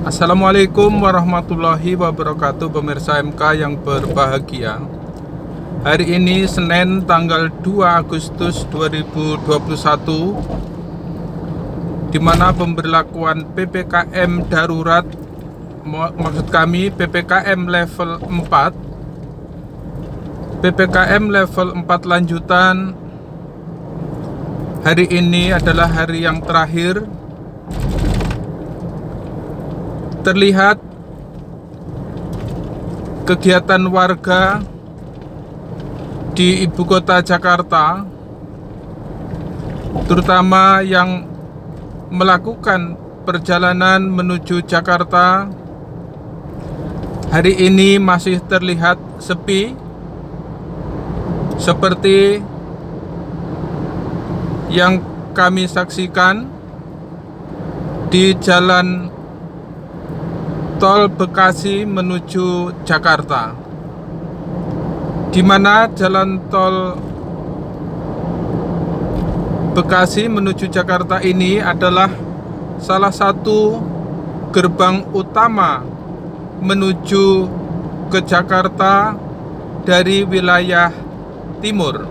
Assalamualaikum warahmatullahi wabarakatuh, pemirsa MK yang berbahagia. Hari ini Senin tanggal 2 Agustus 2021, di mana pemberlakuan PPKM darurat, maksud kami PPKM level 4, PPKM level 4 lanjutan. Hari ini adalah hari yang terakhir. Terlihat kegiatan warga di ibu kota Jakarta, terutama yang melakukan perjalanan menuju Jakarta, hari ini masih terlihat sepi, seperti yang kami saksikan di jalan tol Bekasi menuju Jakarta, di mana jalan tol Bekasi menuju Jakarta ini adalah salah satu gerbang utama menuju ke Jakarta dari wilayah timur.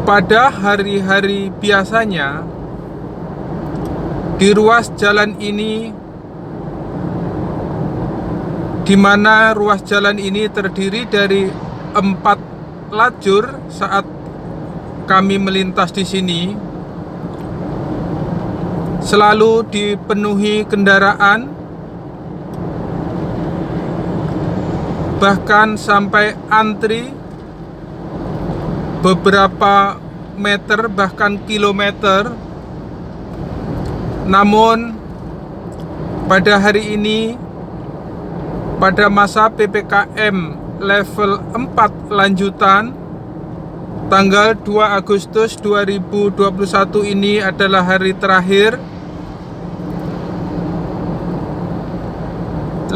Pada hari-hari biasanya, di ruas jalan ini, di mana ruas jalan ini terdiri dari 4 lajur saat kami melintas di sini, selalu dipenuhi kendaraan, bahkan sampai antri beberapa meter bahkan kilometer. Namun pada hari ini, pada masa PPKM level 4 lanjutan, tanggal 2 Agustus 2021 ini adalah hari terakhir.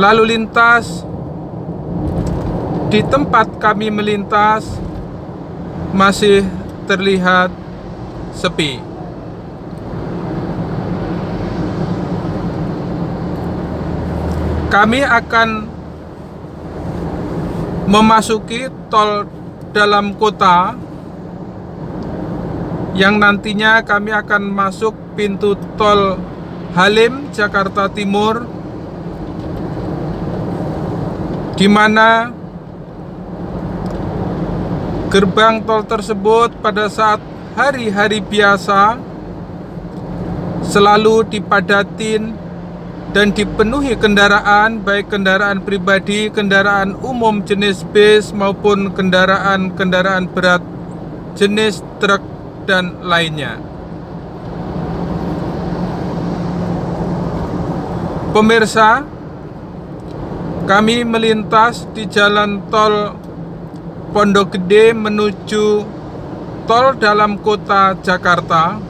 Lalu lintas di tempat kami melintas masih terlihat sepi. Kami akan memasuki tol dalam kota, yang nantinya kami akan masuk pintu tol Halim, Jakarta Timur, di mana gerbang tol tersebut pada saat hari-hari biasa selalu dipadatin dan dipenuhi kendaraan, baik kendaraan pribadi, kendaraan umum jenis bis, maupun kendaraan berat jenis truk dan lainnya. Pemirsa, kami melintas di jalan tol Pondok Gede menuju tol dalam kota Jakarta.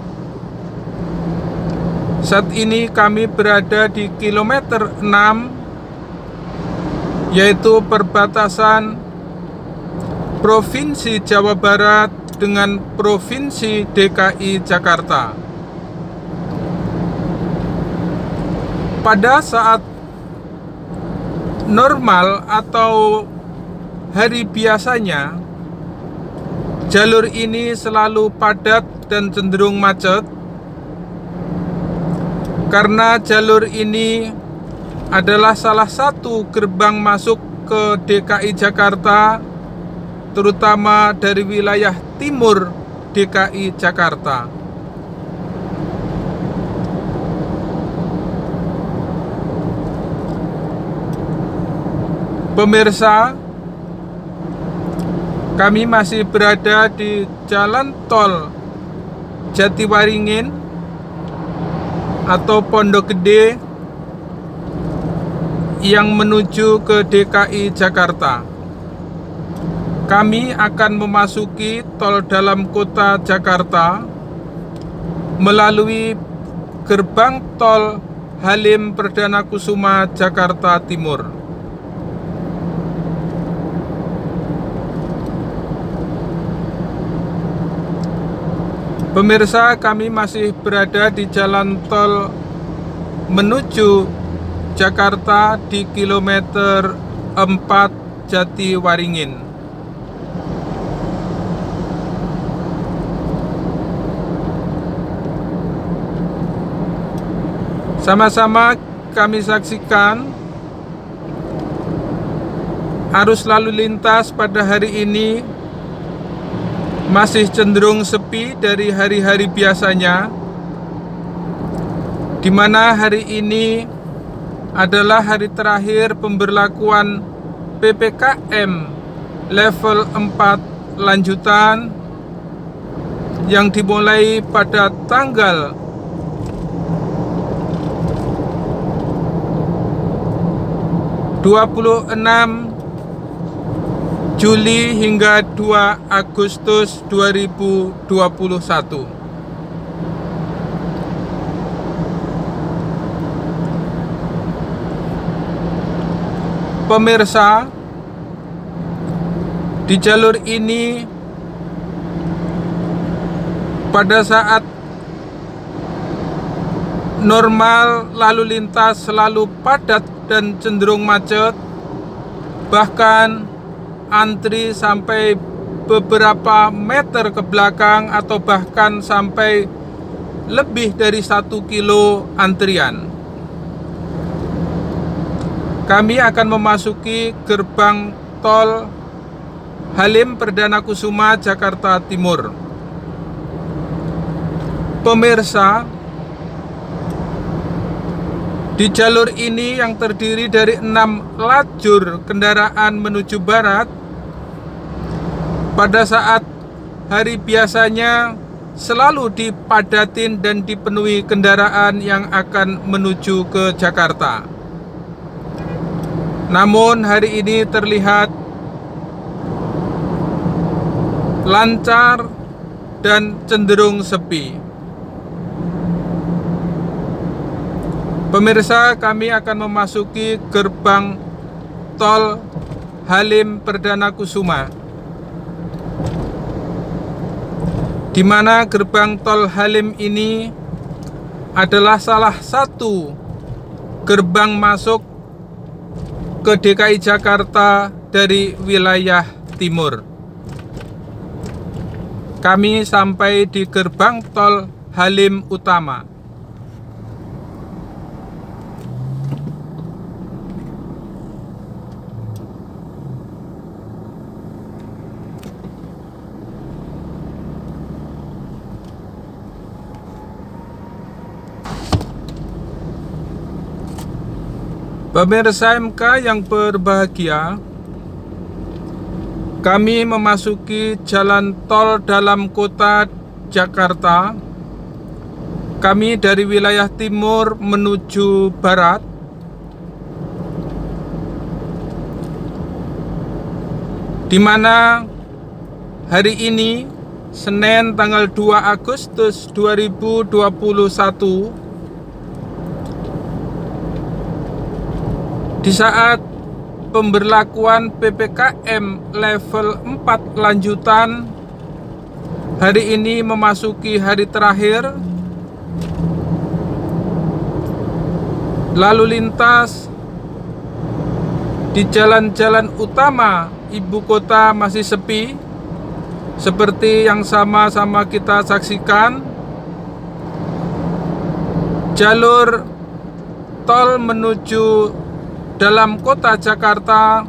Saat ini kami berada di kilometer 6, yaitu perbatasan Provinsi Jawa Barat dengan Provinsi DKI Jakarta. Pada saat normal atau hari biasanya, jalur ini selalu padat dan cenderung macet, karena jalur ini adalah salah satu gerbang masuk ke DKI Jakarta, terutama dari wilayah timur DKI Jakarta. Pemirsa, kami masih berada di jalan tol Jatiwaringin atau Pondok Gede, yang menuju ke DKI Jakarta. Kami akan memasuki tol dalam kota Jakarta melalui gerbang tol Halim Perdana Kusuma, Jakarta Timur. Pemirsa, kami masih berada di jalan tol menuju Jakarta di kilometer 4 Jatiwaringin. Sama-sama kami saksikan arus lalu lintas pada hari ini masih cenderung sepi dari hari-hari biasanya, di mana hari ini adalah hari terakhir pemberlakuan PPKM level 4 lanjutan yang dimulai pada tanggal 26 Juli hingga 2 Agustus 2021. Pemirsa, di jalur ini pada saat normal lalu lintas selalu padat dan cenderung macet, bahkan antri sampai beberapa meter ke belakang atau bahkan sampai lebih dari 1 kilo antrian. Kami akan memasuki gerbang tol Halim Perdana Kusuma, Jakarta Timur. Pemirsa, di jalur ini yang terdiri dari 6 lajur kendaraan menuju barat, pada saat hari biasanya selalu dipadatin dan dipenuhi kendaraan yang akan menuju ke Jakarta. Namun hari ini terlihat lancar dan cenderung sepi. Pemirsa, kami akan memasuki gerbang tol Halim Perdana Kusuma, di mana gerbang tol Halim ini adalah salah satu gerbang masuk ke DKI Jakarta dari wilayah timur. Kami sampai di gerbang tol Halim Utama. Pemirsa MK yang berbahagia, kami memasuki jalan tol dalam kota Jakarta. Kami dari wilayah timur menuju barat. Di mana hari ini, Senin tanggal 2 Agustus 2021, di saat pemberlakuan PPKM level 4 lanjutan, hari ini memasuki hari terakhir, lalu lintas di jalan-jalan utama ibu kota masih sepi, seperti yang sama-sama kita saksikan. Jalur tol menuju dalam kota Jakarta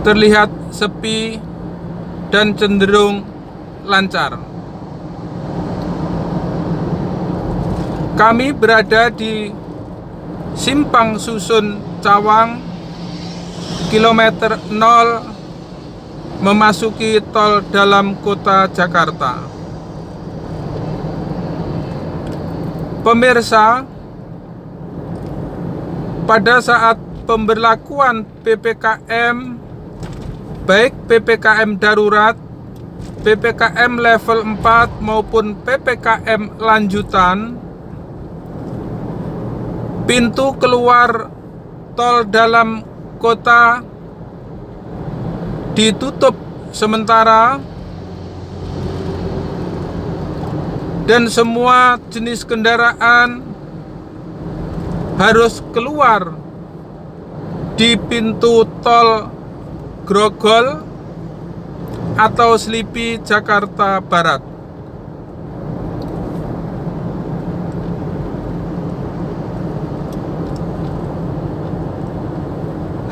terlihat sepi dan cenderung lancar. Kami berada di Simpang Susun Cawang, kilometer 0 memasuki tol dalam kota Jakarta. Pemirsa, pada saat pemberlakuan PPKM, baik PPKM darurat, PPKM level 4 maupun PPKM lanjutan, pintu keluar tol dalam kota ditutup sementara dan semua jenis kendaraan harus keluar di pintu tol Grogol atau Slipi, Jakarta Barat.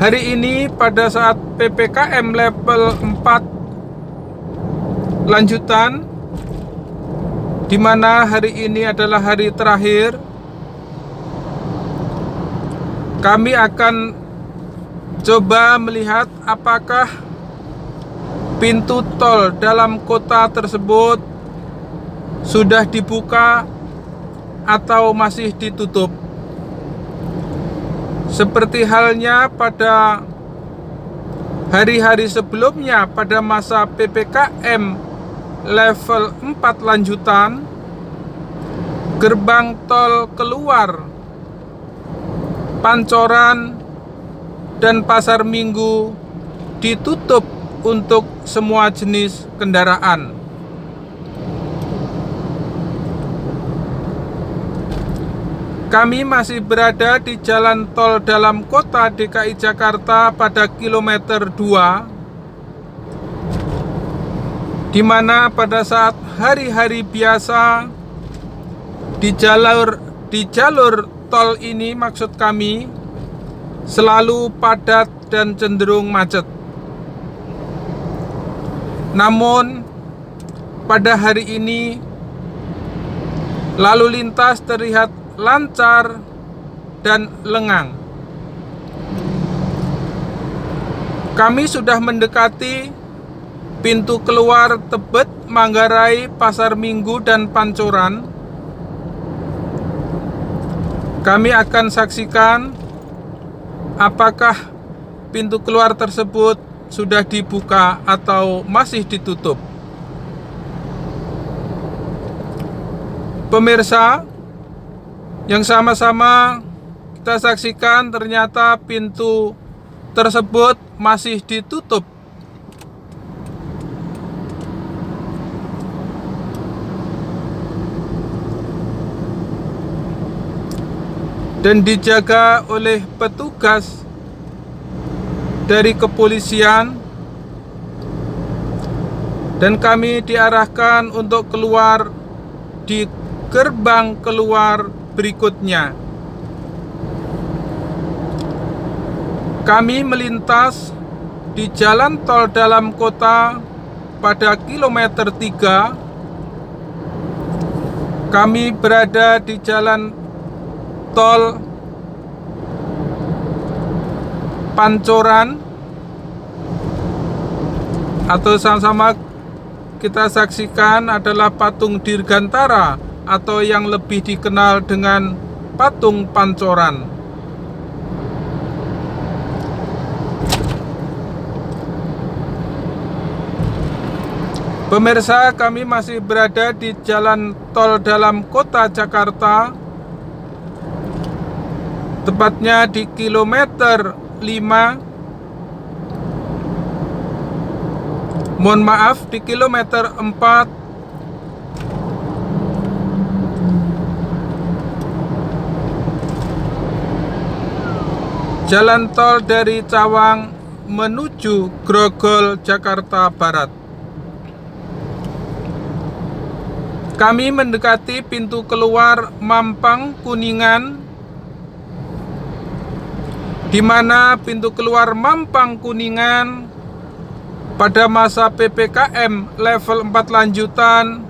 Hari ini pada saat PPKM level 4 lanjutan, di mana hari ini adalah hari terakhir, kami akan coba melihat apakah pintu tol dalam kota tersebut sudah dibuka atau masih ditutup. Seperti halnya pada hari-hari sebelumnya pada masa PPKM level 4 lanjutan, gerbang tol keluar Pancoran dan Pasar Minggu ditutup untuk semua jenis kendaraan. Kami masih berada di jalan tol dalam kota DKI Jakarta pada kilometer 2, di mana pada saat hari-hari biasa di jalur tol ini, maksud kami, selalu padat dan cenderung macet. Namun pada hari ini lalu lintas terlihat lancar dan lengang. Kami sudah mendekati pintu keluar Tebet, Manggarai, Pasar Minggu, dan Pancoran. Kami akan saksikan apakah pintu keluar tersebut sudah dibuka atau masih ditutup. Pemirsa, yang sama-sama kita saksikan ternyata pintu tersebut masih ditutup. Dan dijaga oleh petugas dari kepolisian, dan kami diarahkan untuk keluar di gerbang keluar berikutnya. Kami melintas di jalan tol dalam kota pada kilometer 3. Kami berada di jalan tol Pancoran, atau sama-sama kita saksikan adalah patung Dirgantara atau yang lebih dikenal dengan patung Pancoran. Pemirsa, kami masih berada di jalan tol dalam kota Jakarta, tepatnya di kilometer 5. Mohon maaf, di kilometer 4. Jalan tol dari Cawang menuju Grogol, Jakarta Barat. Kami mendekati pintu keluar Mampang, Kuningan, di mana pintu keluar Mampang, Kuningan pada masa PPKM level 4 lanjutan,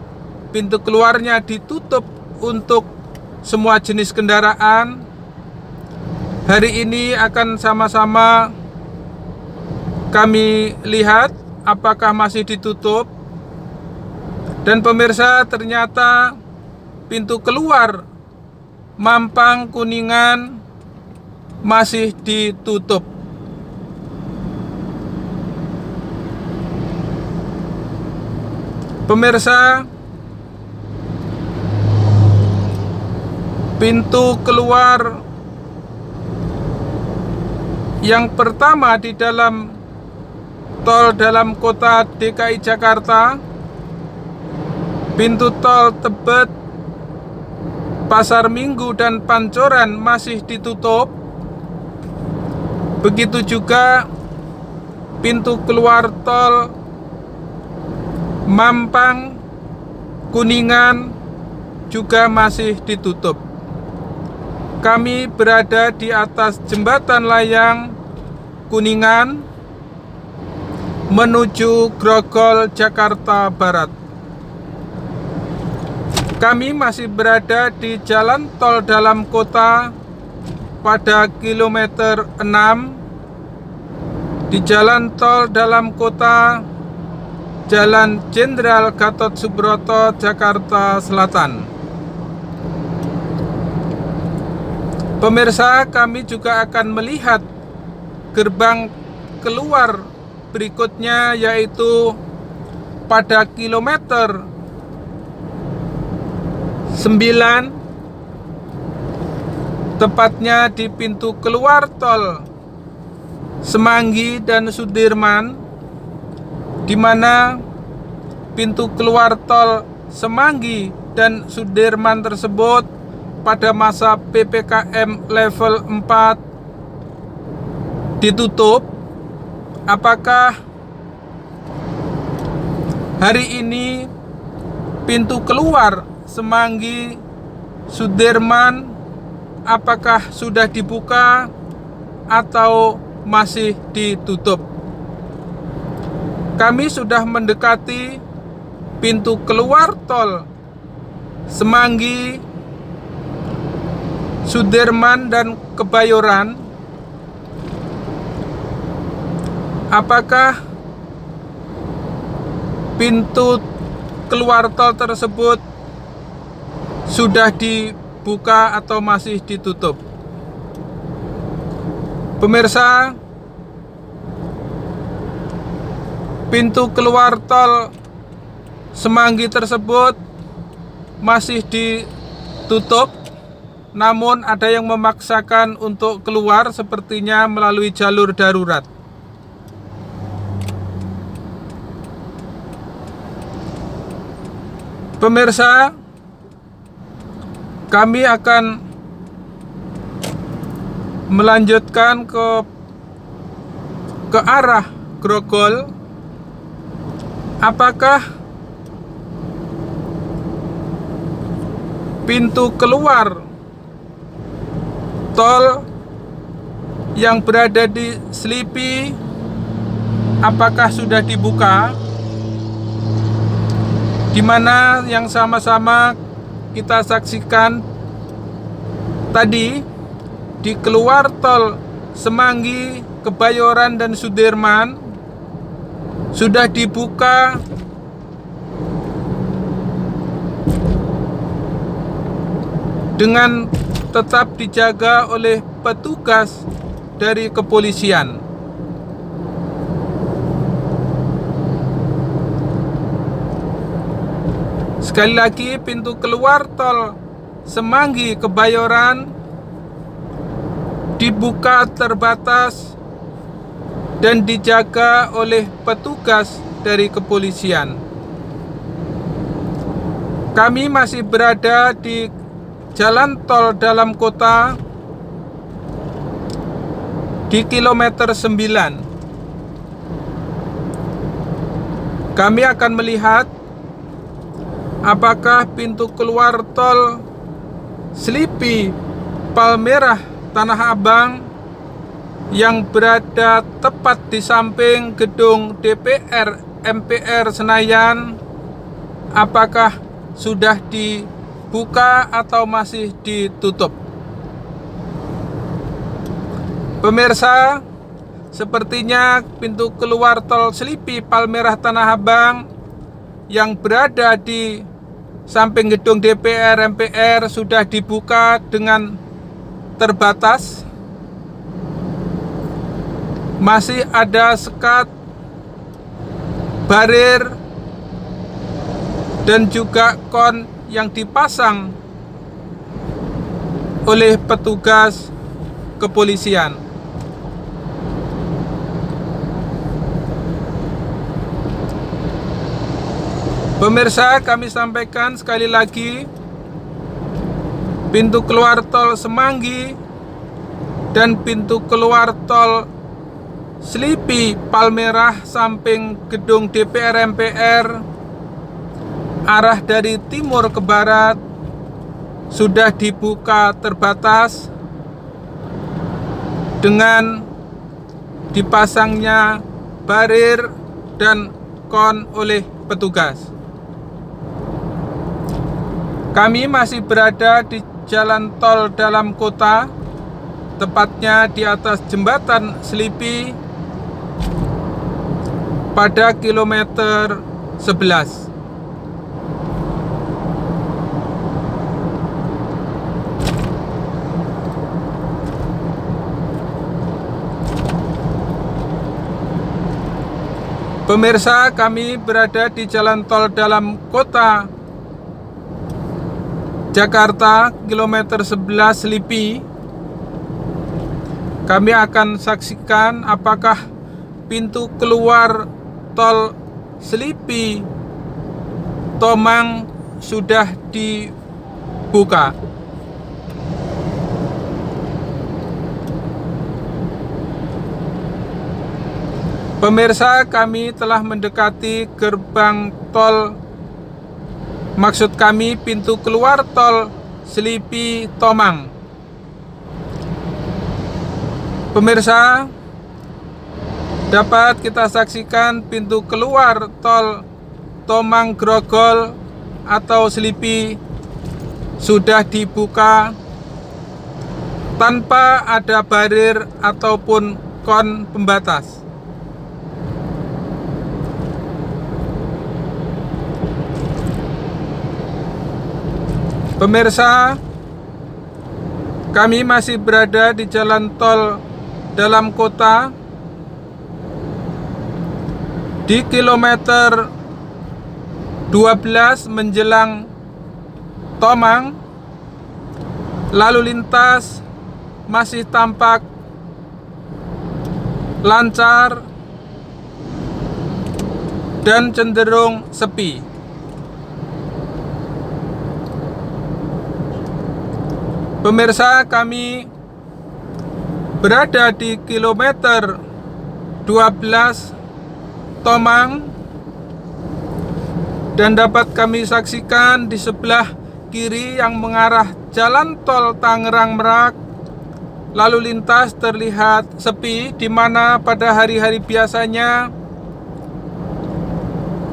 pintu keluarnya ditutup untuk semua jenis kendaraan. Hari ini akan sama-sama kami lihat apakah masih ditutup. Dan pemirsa, ternyata pintu keluar Mampang, Kuningan masih ditutup. Pemirsa, pintu keluar yang pertama di dalam tol dalam kota DKI Jakarta, pintu tol Tebet, Pasar Minggu, dan Pancoran masih ditutup. Begitu juga pintu keluar tol Mampang, Kuningan juga masih ditutup. Kami berada di atas jembatan layang Kuningan menuju Grogol, Jakarta Barat. Kami masih berada di jalan tol dalam kota pada kilometer 6, di jalan tol dalam kota Jalan Jenderal Gatot Subroto, Jakarta Selatan. Pemirsa, kami juga akan melihat gerbang keluar berikutnya, yaitu pada kilometer 9, tepatnya di pintu keluar tol Semanggi dan Sudirman, di mana pintu keluar tol Semanggi dan Sudirman tersebut pada masa PPKM level 4 ditutup. Apakah hari ini pintu keluar Semanggi Sudirman apakah sudah dibuka atau masih ditutup? Kami sudah mendekati pintu keluar tol Semanggi, Sudirman, dan Kebayoran. Apakah pintu keluar tol tersebut sudah dibuka atau masih ditutup? Pemirsa, pintu keluar tol Semanggi tersebut masih ditutup, namun ada yang memaksakan untuk keluar, sepertinya melalui jalur darurat. Pemirsa, kami akan melanjutkan ke arah Grogol. Apakah pintu keluar tol yang berada di Selipi apakah sudah dibuka, di mana yang sama-sama kita saksikan tadi di keluar tol Semanggi, Kebayoran, dan Sudirman sudah dibuka dengan tetap dijaga oleh petugas dari kepolisian. Sekali lagi, pintu keluar tol Semanggi Kebayoran dibuka terbatas dan dijaga oleh petugas dari kepolisian. Kami masih berada di jalan tol dalam kota di kilometer 9. Kami akan melihat apakah pintu keluar tol Selipi Palmerah Tanah Abang yang berada tepat di samping gedung DPR MPR Senayan apakah sudah dibuka atau masih ditutup? Pemirsa, sepertinya pintu keluar tol Selipi Palmerah Tanah Abang yang berada di samping gedung DPR MPR sudah dibuka dengan terbatas. masih ada sekat, barir, dan juga kon yang dipasang oleh petugas kepolisian. Pemirsa, kami sampaikan sekali lagi, pintu keluar tol Semanggi dan pintu keluar tol Selipi Palmerah samping gedung DPR MPR arah dari timur ke barat sudah dibuka terbatas dengan dipasangnya barir dan kon oleh petugas. Kami masih berada di jalan tol dalam kota, tepatnya di atas jembatan Selipi pada kilometer 11. Pemirsa, kami berada di jalan tol dalam kota Jakarta, kilometer 11 Selipi. Kami akan saksikan apakah pintu keluar tol Selipi Tomang sudah dibuka. Pemirsa, kami telah mendekati gerbang tol, maksud kami pintu keluar tol Selipi Tomang. Pemirsa, dapat kita saksikan pintu keluar tol Tomang Grogol atau Selipi sudah dibuka tanpa ada barir ataupun kon pembatas. Pemirsa, kami masih berada di jalan tol dalam kota di kilometer 12 menjelang Tomang. Lalu lintas masih tampak lancar dan cenderung sepi. Pemirsa, kami berada di kilometer 12 Tomang dan dapat kami saksikan di sebelah kiri yang mengarah jalan tol Tangerang Merak lalu lintas terlihat sepi, di mana pada hari-hari biasanya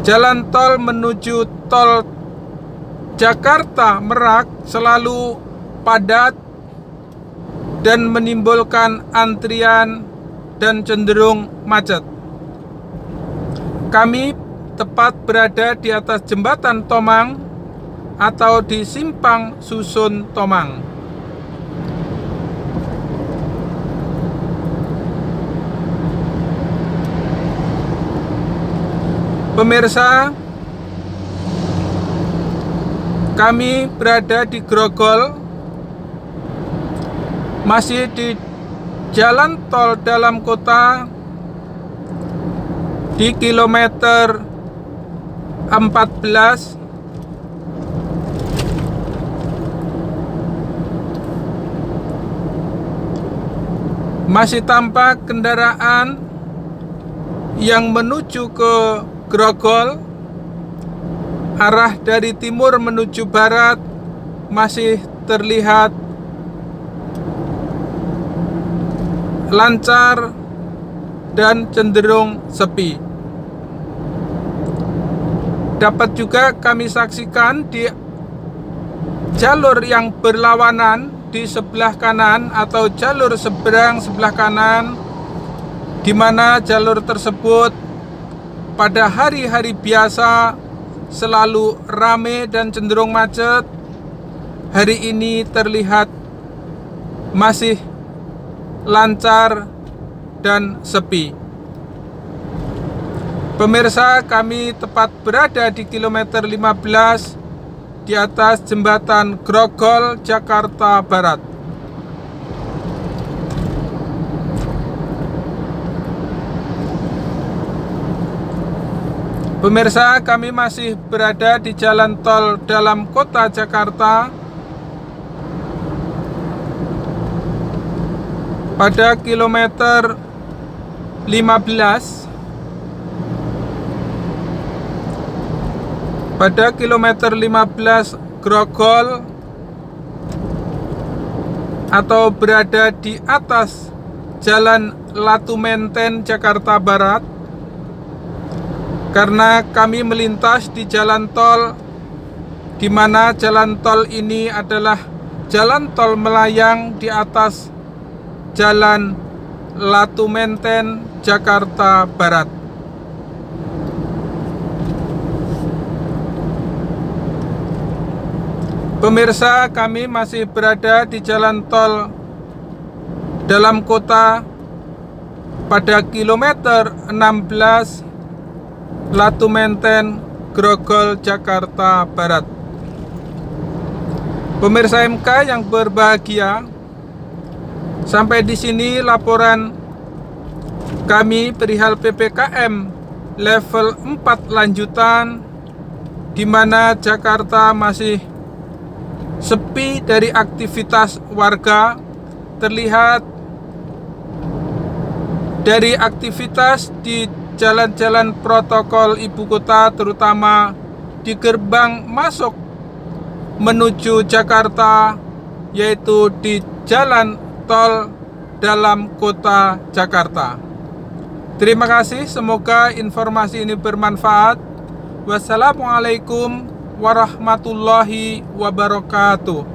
jalan tol menuju tol Jakarta Merak selalu padat dan menimbulkan antrian dan cenderung macet. Kami tepat berada di atas jembatan Tomang atau di simpang susun Tomang. Pemirsa, kami berada di Grogol, masih di jalan tol dalam kota di kilometer 14. Masih tampak kendaraan yang menuju ke Grogol arah dari timur menuju barat masih terlihat lancar dan cenderung sepi. Dapat juga kami saksikan di jalur yang berlawanan di sebelah kanan atau jalur seberang sebelah kanan, di mana jalur tersebut pada hari-hari biasa selalu ramai dan cenderung macet. Hari ini terlihat masih lancar dan sepi. Pemirsa, kami tepat berada di kilometer 15 di atas jembatan Grogol, Jakarta Barat. Pemirsa, kami masih berada di jalan tol dalam kota Jakarta pada kilometer 15. Pada kilometer 15 Grogol atau berada di atas Jalan Latu Menteng, Jakarta Barat, karena kami melintas di jalan tol di mana jalan tol ini adalah jalan tol melayang di atas Jalan Latu Menteng, Jakarta Barat. Pemirsa, kami masih berada di jalan tol dalam kota pada kilometer 16 Latu Menteng, Grogol, Jakarta Barat. Pemirsa MK yang berbahagia, sampai di sini laporan kami perihal PPKM level 4 lanjutan, di mana Jakarta masih sepi dari aktivitas warga. Terlihat dari aktivitas di jalan-jalan protokol ibu kota, terutama di gerbang masuk menuju Jakarta, yaitu di jalan tol dalam kota Jakarta. Terima kasih, semoga informasi ini bermanfaat. Wassalamualaikum warahmatullahi wabarakatuh.